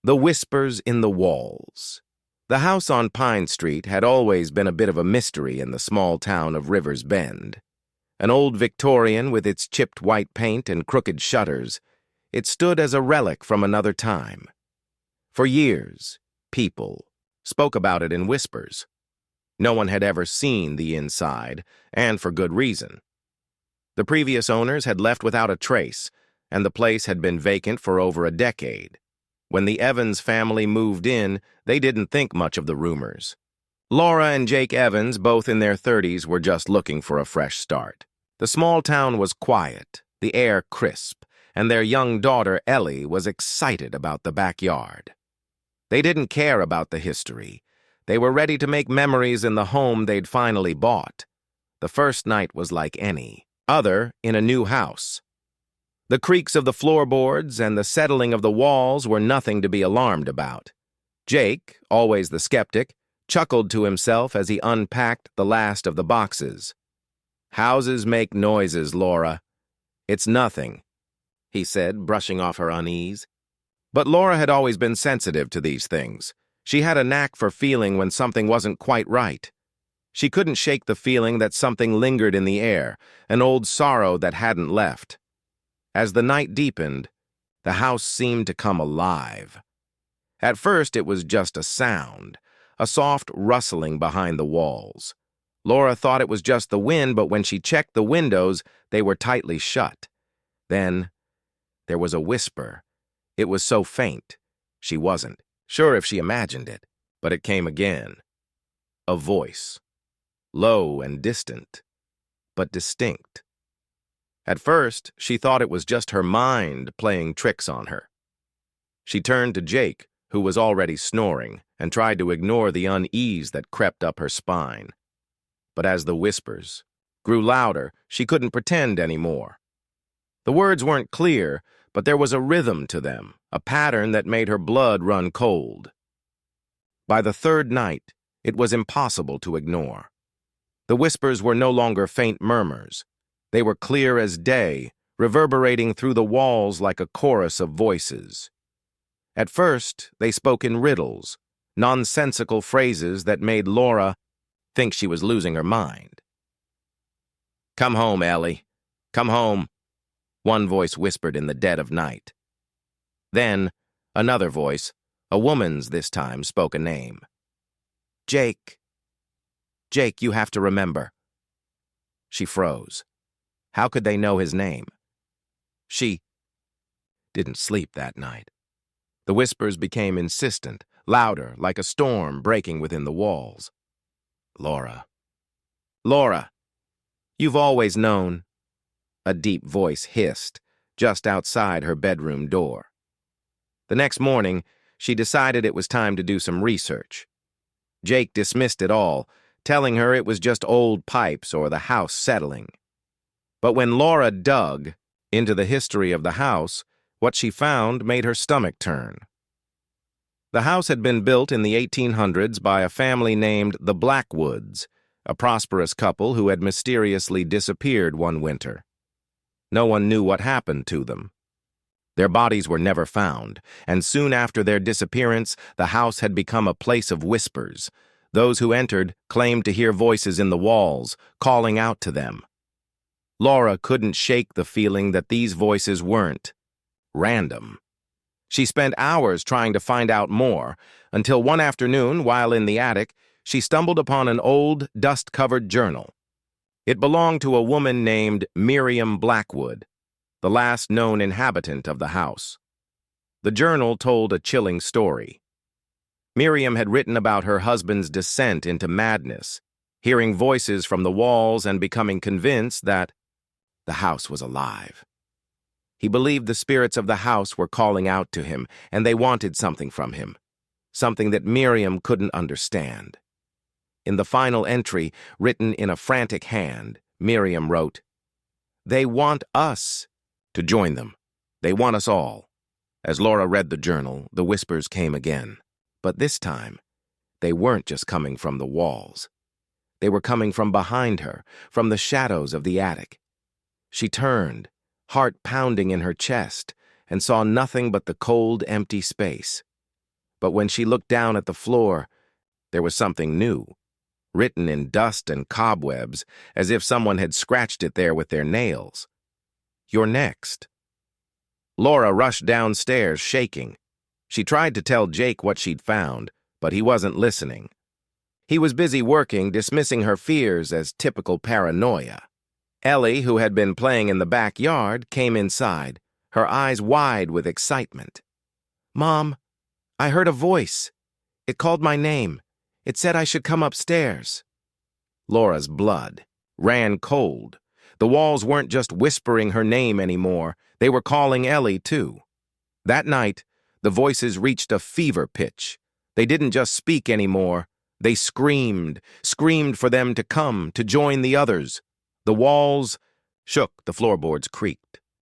The Whispers in the Walls. The house on Pine Street had always been a bit of a mystery in the small town of River's Bend. An old Victorian with its chipped white paint and crooked shutters, it stood as a relic from another time. For years, people spoke about it in whispers. No one had ever seen the inside, and for good reason. The previous owners had left without a trace, and the place had been vacant for over a decade. When the Evans family moved in, they didn't think much of the rumors. Laura and Jake Evans, both in their 30s, were just looking for a fresh start. The small town was quiet, the air crisp, and their young daughter, Ellie, was excited about the backyard. They didn't care about the history. They were ready to make memories in the home they'd finally bought. The first night was like any other in a new house. The creaks of the floorboards and the settling of the walls were nothing to be alarmed about. Jake, always the skeptic, chuckled to himself as he unpacked the last of the boxes. "Houses make noises, Laura. It's nothing," he said, brushing off her unease. But Laura had always been sensitive to these things. She had a knack for feeling when something wasn't quite right. She couldn't shake the feeling that something lingered in the air, an old sorrow that hadn't left. As the night deepened, the house seemed to come alive. At first, it was just a sound, a soft rustling behind the walls. Laura thought it was just the wind, but when she checked the windows, they were tightly shut. Then, there was a whisper. It was so faint, she wasn't sure if she imagined it, but it came again. A voice, low and distant, but distinct. At first, she thought it was just her mind playing tricks on her. She turned to Jake, who was already snoring, and tried to ignore the unease that crept up her spine. But as the whispers grew louder, she couldn't pretend anymore. The words weren't clear, but there was a rhythm to them, a pattern that made her blood run cold. By the third night, it was impossible to ignore. The whispers were no longer faint murmurs. They were clear as day, reverberating through the walls like a chorus of voices. At first, they spoke in riddles, nonsensical phrases that made Laura think she was losing her mind. "Come home, Ellie. Come home," one voice whispered in the dead of night. Then, another voice, a woman's this time, spoke a name. "Jake. Jake, you have to remember." She froze. How could they know his name? She didn't sleep that night. The whispers became insistent, louder, like a storm breaking within the walls. "Laura. Laura. You've always known," a deep voice hissed, just outside her bedroom door. The next morning, she decided it was time to do some research. Jake dismissed it all, telling her it was just old pipes or the house settling. But when Laura dug into the history of the house, what she found made her stomach turn. The house had been built in the 1800s by a family named the Blackwoods, a prosperous couple who had mysteriously disappeared one winter. No one knew what happened to them. Their bodies were never found, and soon after their disappearance, the house had become a place of whispers. Those who entered claimed to hear voices in the walls, calling out to them. Laura couldn't shake the feeling that these voices weren't random. She spent hours trying to find out more, until one afternoon, while in the attic, she stumbled upon an old, dust-covered journal. It belonged to a woman named Miriam Blackwood, the last known inhabitant of the house. The journal told a chilling story. Miriam had written about her husband's descent into madness, hearing voices from the walls and becoming convinced that the house was alive. He believed the spirits of the house were calling out to him, and they wanted something from him, something that Miriam couldn't understand. In the final entry, written in a frantic hand, Miriam wrote, "They want us to join them. They want us all." As Laura read the journal, the whispers came again. But this time, they weren't just coming from the walls. They were coming from behind her, from the shadows of the attic. She turned, heart pounding in her chest, and saw nothing but the cold, empty space. But when she looked down at the floor, there was something new, written in dust and cobwebs, as if someone had scratched it there with their nails. "You're next." Laura rushed downstairs, shaking. She tried to tell Jake what she'd found, but he wasn't listening. He was busy working, dismissing her fears as typical paranoia. Ellie, who had been playing in the backyard, came inside, her eyes wide with excitement. "Mom, I heard a voice. It called my name. It said I should come upstairs." Laura's blood ran cold. The walls weren't just whispering her name anymore. They were calling Ellie, too. That night, the voices reached a fever pitch. They didn't just speak anymore. They screamed for them to come, to join the others. The walls shook, the floorboards creaked.